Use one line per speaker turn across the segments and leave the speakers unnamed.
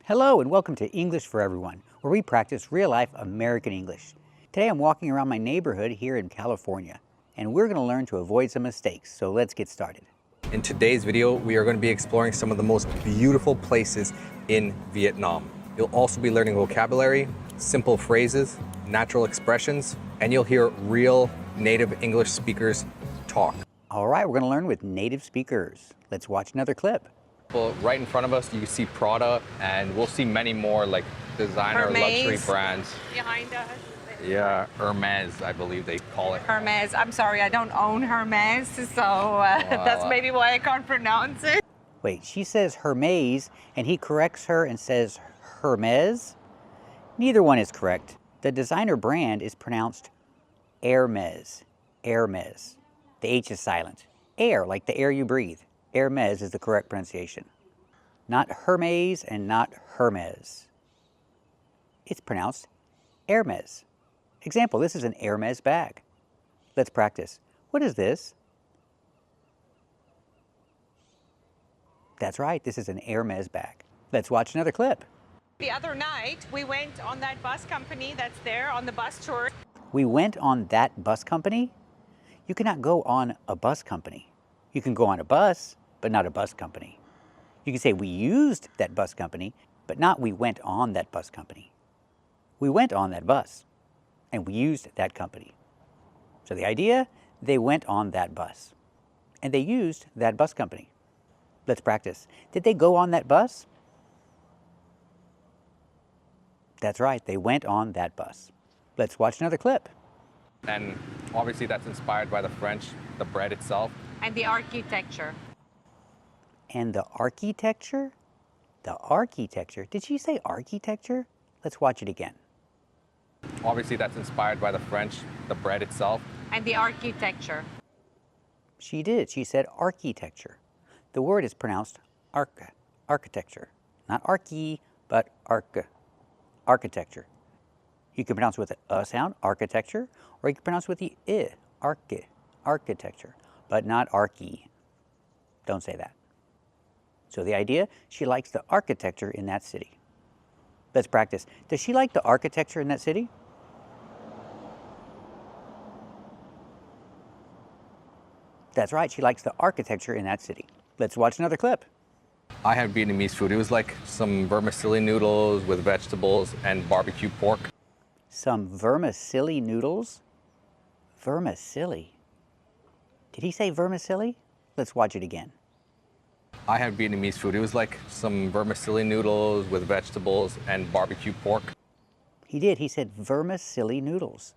Hello and welcome to English for Everyone, where we practice real-life American English. Today I'm walking around my neighborhood here in California, and we're going to learn to avoid some mistakes, so let's get started.
In today's video, we are going to be exploring some of the most beautiful places in Vietnam. You'll also be learning vocabulary, simple phrases, natural expressions, and you'll hear real native English speakers talk.
All right, we're going to learn with native speakers. Let's watch another clip.
Well, right in front of us, you can see Prada, and we'll see many more like designer luxury brands.
Behind us.
Yeah, Hermes, I believe they call it.
Hermes. I'm sorry, I don't own Hermes, so that's maybe why I can't pronounce it.
Wait, she says Hermes, and he corrects her and says Hermes? Neither one is correct. The designer brand is pronounced Hermes. Hermes. The H is silent. Air, like the air you breathe. Hermes is the correct pronunciation. Not Hermes and not Hermes. It's pronounced Hermes. Example, this is an Hermes bag. Let's practice. What is this? That's right, this is an Hermes bag. Let's watch another clip.
The other night, we went on that bus company that's there on the bus tour.
We went on that bus company? You cannot go on a bus company. You can go on a bus, but not a bus company. You can say we used that bus company, but not we went on that bus company. We went on that bus, and we used that company. So the idea, they went on that bus, and they used that bus company. Let's practice. Did they go on that bus? That's right, they went on that bus. Let's watch another clip.
And obviously that's inspired by the French, the bread itself.
And the architecture.
And the architecture? The architecture. Did she say architecture? Let's watch it again.
Obviously that's inspired by the French, the bread itself.
And the architecture.
She did. She said architecture. The word is pronounced architecture. Not archi, but architecture. You can pronounce it with the sound, architecture, or you can pronounce it with the architecture, but not archi. Don't say that. So the idea, she likes the architecture in that city. Let's practice. Does she like the architecture in that city? That's right, she likes the architecture in that city. Let's watch another clip.
I had Vietnamese food. It was like some vermicelli noodles with vegetables and barbecue pork.
Some vermicelli noodles? Vermicelli? Did he say vermicelli? Let's watch it again.
I had Vietnamese food. It was like some vermicelli noodles with vegetables and barbecue pork.
He did. He said vermicelli noodles.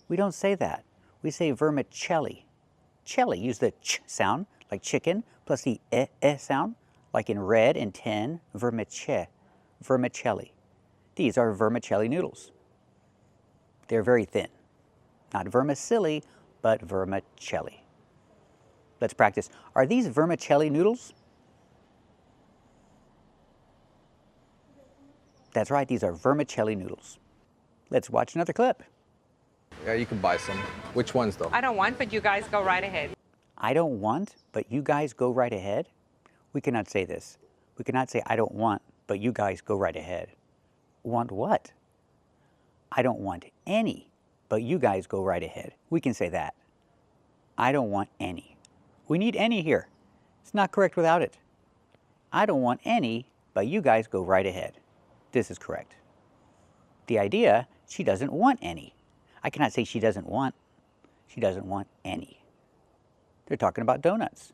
We don't say that. We say vermicelli. Celli, use the ch sound, like chicken, plus the sound, like in red and tin, vermicelli. These are vermicelli noodles. They're very thin. Not vermicelli, but vermicelli. Let's practice. Are these vermicelli noodles? That's right, these are vermicelli noodles. Let's watch another clip.
Yeah, you can buy some. Which ones though?
I don't want, but you guys go right ahead.
I don't want, but you guys go right ahead. We cannot say this. We cannot say I don't want, but you guys go right ahead. Want what? I don't want any, but you guys go right ahead. We can say that. I don't want any. We need any here. It's not correct without it. I don't want any, but you guys go right ahead. This is correct. The idea, she doesn't want any. I cannot say she doesn't want. She doesn't want any. They're talking about donuts.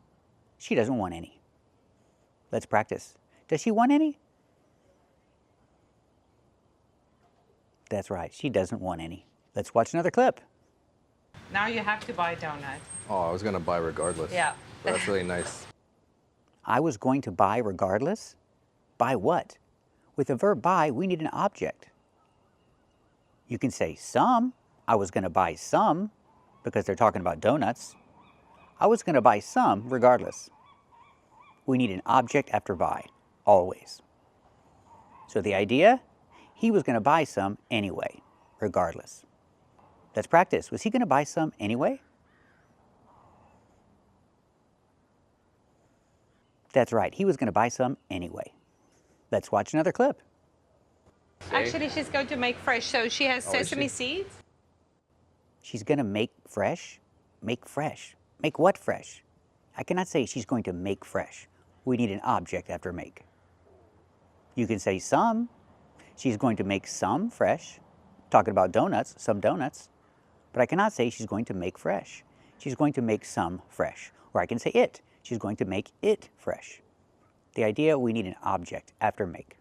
She doesn't want any. Let's practice. Does she want any? That's right, she doesn't want any. Let's watch another clip.
Now you have to buy a donut.
Oh, I was gonna buy regardless.
Yeah.
But that's really nice.
I was going to buy regardless? Buy what? With the verb buy, we need an object. You can say some. I was going to buy some, because they're talking about donuts. I was going to buy some regardless. We need an object after buy, always. So the idea, he was going to buy some anyway, regardless. Let's practice. Was he going to buy some anyway? That's right, he was going to buy some anyway. Let's watch another clip.
Actually, she's going to make fresh. So she has sesame seeds.
She's going to make fresh? Make fresh. Make what fresh? I cannot say she's going to make fresh. We need an object after make. You can say some. She's going to make some fresh. Talking about donuts, some donuts. But I cannot say she's going to make fresh. She's going to make some fresh. Or I can say it. She's going to make it fresh. The idea, we need an object after make.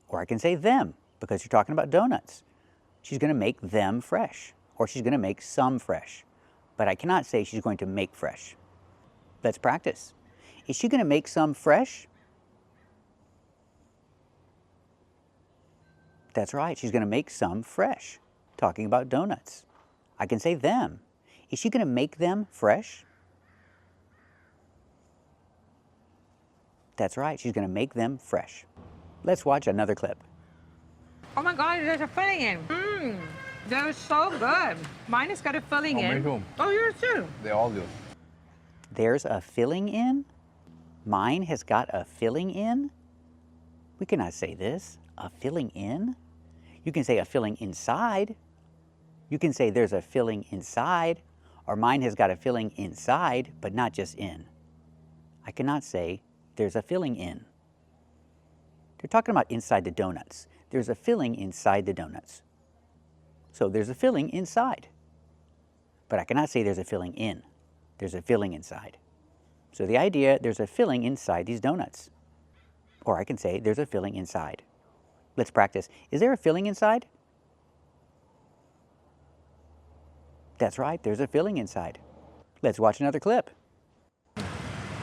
Or I can say them, because you're talking about donuts. She's going to make them fresh. Or she's going to make some fresh. But I cannot say she's going to make fresh. Let's practice. Is she going to make some fresh? That's right, she's going to make some fresh. Talking about donuts. I can say them. Is she going to make them fresh? That's right, she's going to make them fresh. Let's watch another clip.
Oh my God, there's a filling in. Mmm, they're so good. Mine has got a filling in.
Me too.
Oh, yours too.
They all do.
There's a filling in? Mine has got a filling in? We cannot say this. A filling in? You can say a filling inside. You can say there's a filling inside, or mine has got a filling inside, but not just in. I cannot say there's a filling in. They're talking about inside the donuts. There's a filling inside the donuts. So there's a filling inside. But I cannot say there's a filling in. There's a filling inside. So the idea, there's a filling inside these donuts. Or I can say there's a filling inside. Let's practice. Is there a filling inside? That's right, there's a filling inside. Let's watch another clip.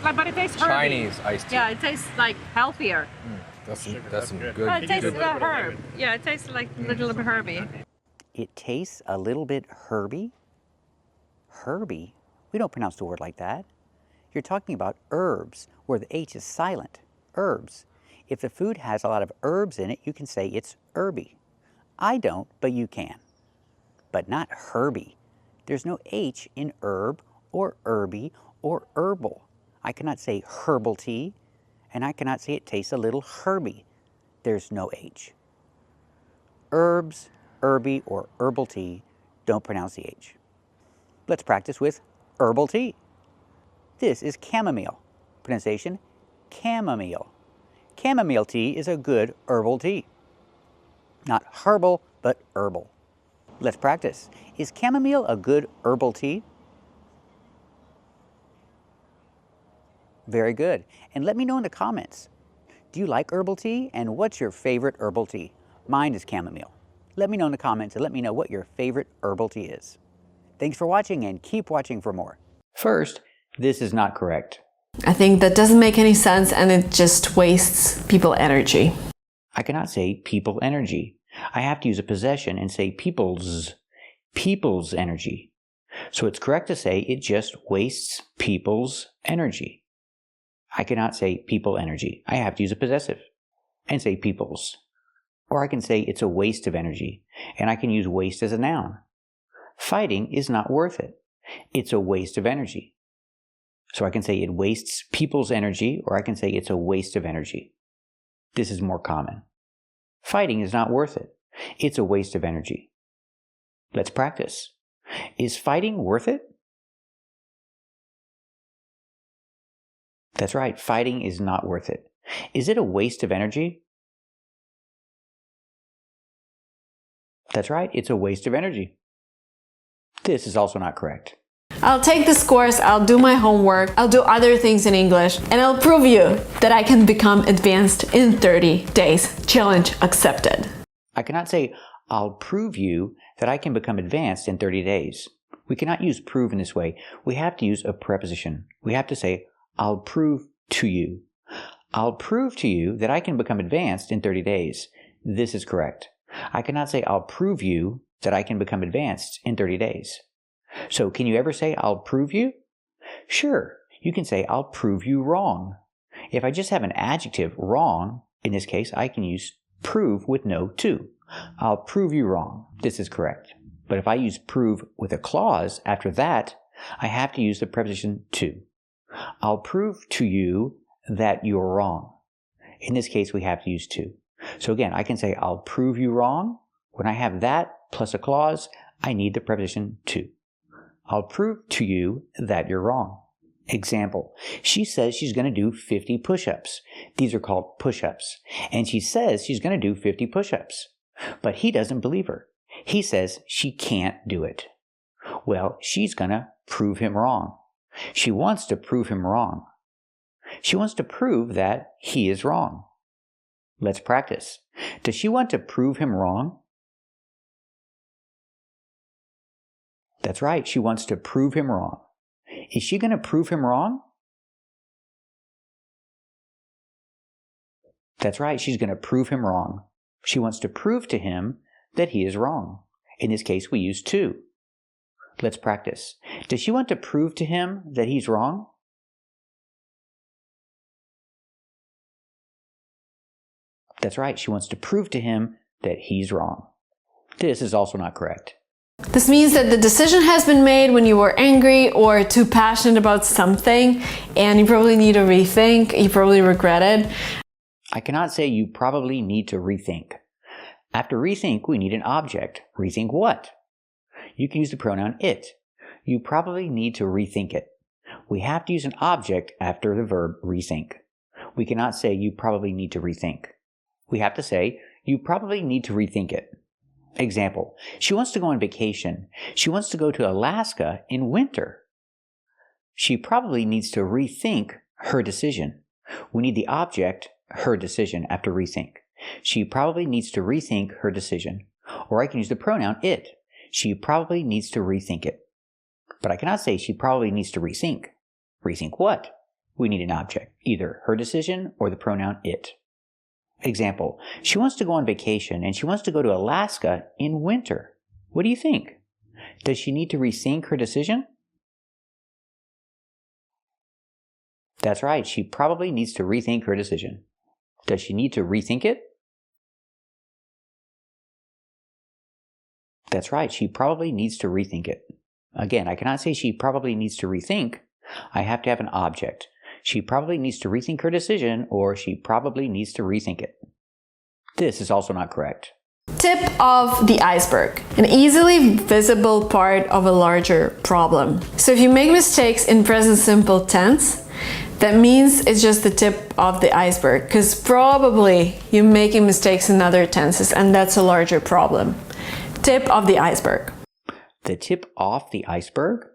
But it tastes herby.
Chinese iced tea.
Yeah, it tastes like healthier.
That's some good.
But it tastes like herb. Yeah, it tastes like a little bit herby.
It tastes a little bit herby? Herby? We don't pronounce the word like that. You're talking about herbs, where the H is silent. Herbs. If the food has a lot of herbs in it, you can say it's herby. I don't, but you can. But not herby. There's no H in herb or herby or herbal. I cannot say herbal tea, and I cannot say it tastes a little herby. There's no H. Herbs, herby, or herbal tea don't pronounce the H. Let's practice with herbal tea. This is chamomile. Pronunciation, chamomile. Chamomile tea is a good herbal tea. Not herbal, but herbal. Let's practice. Is chamomile a good herbal tea? Very good. And let me know in the comments. Do you like herbal tea? And what's your favorite herbal tea? Mine is chamomile. Let me know in the comments and let me know what your favorite herbal tea is. Thanks for watching and keep watching for more. First, this is not correct.
I think that doesn't make any sense and it just wastes people energy.
I cannot say people energy. I have to use a possession and say people's energy. So it's correct to say it just wastes people's energy. I cannot say people energy. I have to use a possessive and say people's. Or I can say it's a waste of energy, and I can use waste as a noun. Fighting is not worth it. It's a waste of energy. So I can say it wastes people's energy, or I can say it's a waste of energy. This is more common. Fighting is not worth it. It's a waste of energy. Let's practice. Is fighting worth it? That's right, fighting is not worth it. Is it a waste of energy? That's right, it's a waste of energy. This is also not correct.
I'll take this course, I'll do my homework, I'll do other things in English, and I'll prove you that I can become advanced in 30 days. Challenge accepted.
I cannot say, I'll prove you that I can become advanced in 30 days. We cannot use prove in this way. We have to use a preposition. We have to say, I'll prove to you. I'll prove to you that I can become advanced in 30 days. This is correct. I cannot say, I'll prove you that I can become advanced in 30 days. So can you ever say, I'll prove you? Sure, you can say, I'll prove you wrong. If I just have an adjective, wrong, in this case, I can use prove with no to. I'll prove you wrong. This is correct. But if I use prove with a clause after that, I have to use the preposition to. I'll prove to you that you're wrong. In this case, we have to use to. So again, I can say, I'll prove you wrong. When I have that plus a clause, I need the preposition to. I'll prove to you that you're wrong. Example, she says she's going to do 50 push-ups. These are called push-ups. And she says she's going to do 50 push-ups. But he doesn't believe her. He says she can't do it. Well, she's going to prove him wrong. She wants to prove him wrong. She wants to prove that he is wrong. Let's practice. Does she want to prove him wrong? That's right, she wants to prove him wrong. Is she going to prove him wrong? That's right, she's going to prove him wrong. She wants to prove to him that he is wrong. In this case, we use to. Let's practice. Does she want to prove to him that he's wrong? That's right, she wants to prove to him that he's wrong. This is also not correct.
This means that the decision has been made when you were angry or too passionate about something, and you probably need to rethink, you probably regret it.
I cannot say you probably need to rethink. After rethink, we need an object. Rethink what? You can use the pronoun it. You probably need to rethink it. We have to use an object after the verb rethink. We cannot say you probably need to rethink. We have to say you probably need to rethink it. Example, she wants to go on vacation. She wants to go to Alaska in winter. She probably needs to rethink her decision. We need the object, her decision, after rethink. She probably needs to rethink her decision. Or I can use the pronoun it. She probably needs to rethink it. But I cannot say she probably needs to rethink. Rethink what? We need an object, either her decision or the pronoun it. Example, she wants to go on vacation and she wants to go to Alaska in winter. What do you think? Does she need to rethink her decision? That's right, she probably needs to rethink her decision. Does she need to rethink it? That's right, she probably needs to rethink it. Again, I cannot say she probably needs to rethink. I have to have an object. She probably needs to rethink her decision, or she probably needs to rethink it. This is also not correct.
Tip of the iceberg, an easily visible part of a larger problem. So if you make mistakes in present simple tense, that means it's just the tip of the iceberg, because probably you're making mistakes in other tenses, and that's a larger problem. Tip of the iceberg.
The tip off the iceberg?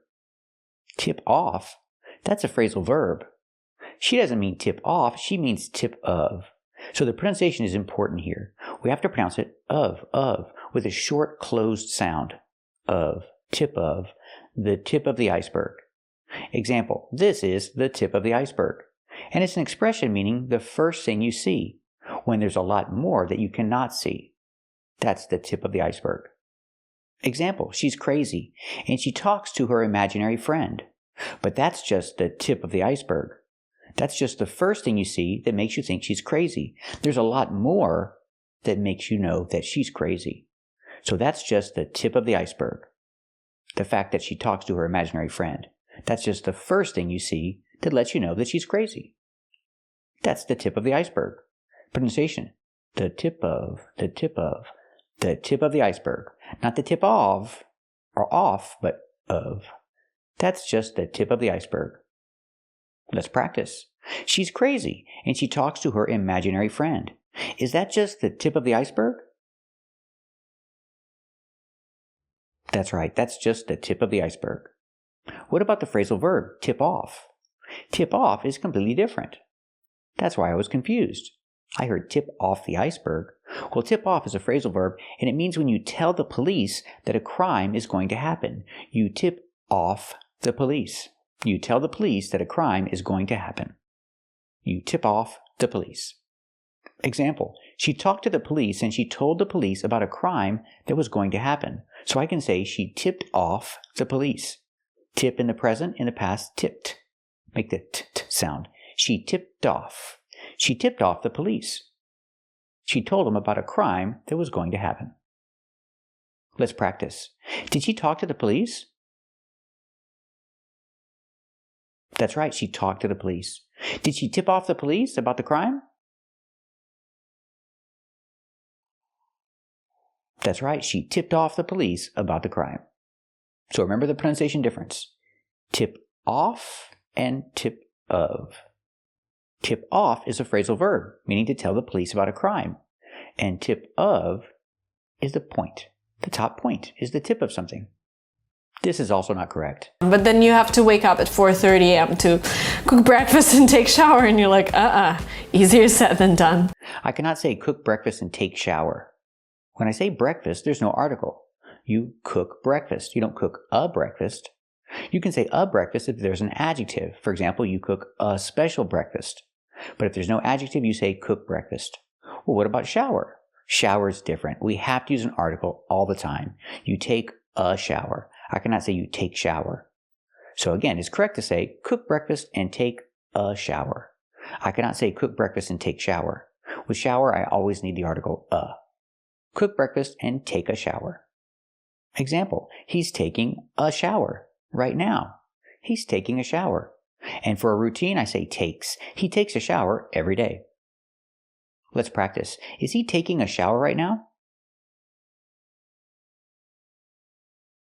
Tip off? That's a phrasal verb. She doesn't mean tip off, she means tip of. So the pronunciation is important here. We have to pronounce it of, with a short closed sound. Of, tip of, the tip of the iceberg. Example, this is the tip of the iceberg. And it's an expression meaning the first thing you see, when there's a lot more that you cannot see. That's the tip of the iceberg. Example, she's crazy, and she talks to her imaginary friend. But that's just the tip of the iceberg. That's just the first thing you see that makes you think she's crazy. There's a lot more that makes you know that she's crazy. So that's just the tip of the iceberg. The fact that she talks to her imaginary friend. That's just the first thing you see that lets you know that she's crazy. That's the tip of the iceberg. Pronunciation. The tip of, the tip of, the tip of the iceberg. Not the tip of, or off, but of. That's just the tip of the iceberg. Let's practice. She's crazy, and she talks to her imaginary friend. Is that just the tip of the iceberg? That's right, that's just the tip of the iceberg. What about the phrasal verb, tip off? Tip off is completely different. That's why I was confused. I heard tip off the iceberg. Well, tip off is a phrasal verb, and it means when you tell the police that a crime is going to happen. You tip off the police. You tell the police that a crime is going to happen. You tip off the police. Example, she talked to the police and she told the police about a crime that was going to happen. So I can say she tipped off the police. Tip in the present, in the past, tipped. Make the t sound. She tipped off. She tipped off the police. She told them about a crime that was going to happen. Let's practice. Did she talk to the police? That's right, she talked to the police. Did she tip off the police about the crime? That's right, she tipped off the police about the crime. So remember the pronunciation difference. Tip off and tip of. Tip off is a phrasal verb, meaning to tell the police about a crime. And tip of is the point. The top point is the tip of something. This is also not correct.
But then you have to wake up at 4:30 a.m. to cook breakfast and take shower, and you're like, easier said than done.
I cannot say cook breakfast and take shower. When I say breakfast, there's no article. You cook breakfast. You don't cook a breakfast. You can say a breakfast if there's an adjective. For example, you cook a special breakfast. But if there's no adjective, you say cook breakfast. Well, what about shower? Shower is different. We have to use an article all the time. You take a shower. I cannot say you take shower. So again, it's correct to say cook breakfast and take a shower. I cannot say cook breakfast and take shower. With shower, I always need the article a. Cook breakfast and take a shower. Example, he's taking a shower right now. He's taking a shower. And for a routine, I say takes. He takes a shower every day. Let's practice. Is he taking a shower right now?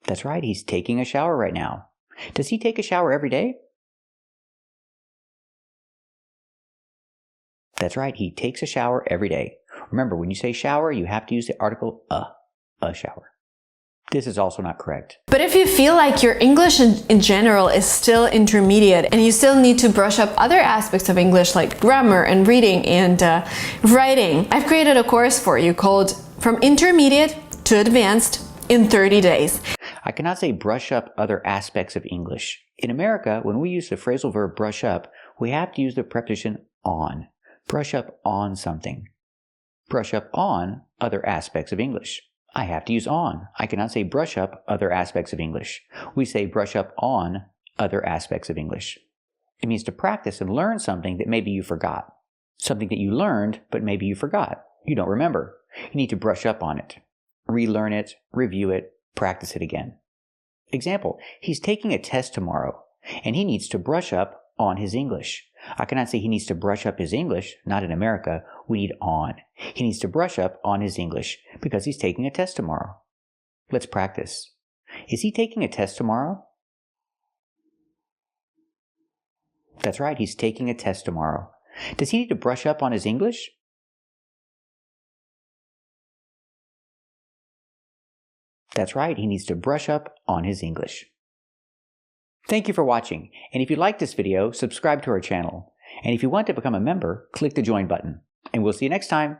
That's right, he's taking a shower right now. Does he take a shower every day? That's right, he takes a shower every day. Remember, when you say shower, you have to use the article a shower. This is also not correct.
But if you feel like your English in general is still intermediate and you still need to brush up other aspects of English like grammar and reading and writing, I've created a course for you called From Intermediate to Advanced in 30 Days.
I cannot say brush up other aspects of English. In America, when we use the phrasal verb brush up, we have to use the preposition on. Brush up on something. Brush up on other aspects of English. I have to use on. I cannot say brush up other aspects of English. We say brush up on other aspects of English. It means to practice and learn something that maybe you forgot. Something that you learned, but maybe you forgot. You don't remember. You need to brush up on it. Relearn it, review it, practice it again. Example, he's taking a test tomorrow, and he needs to brush up on his English. I cannot say he needs to brush up his English. Not in America. We need on. He needs to brush up on his English because he's taking a test tomorrow. Let's practice. Is he taking a test tomorrow? That's right, he's taking a test tomorrow. Does he need to brush up on his English? That's right, he needs to brush up on his English. Thank you for watching, and if you like this video, subscribe to our channel. And if you want to become a member, click the join button. And we'll see you next time.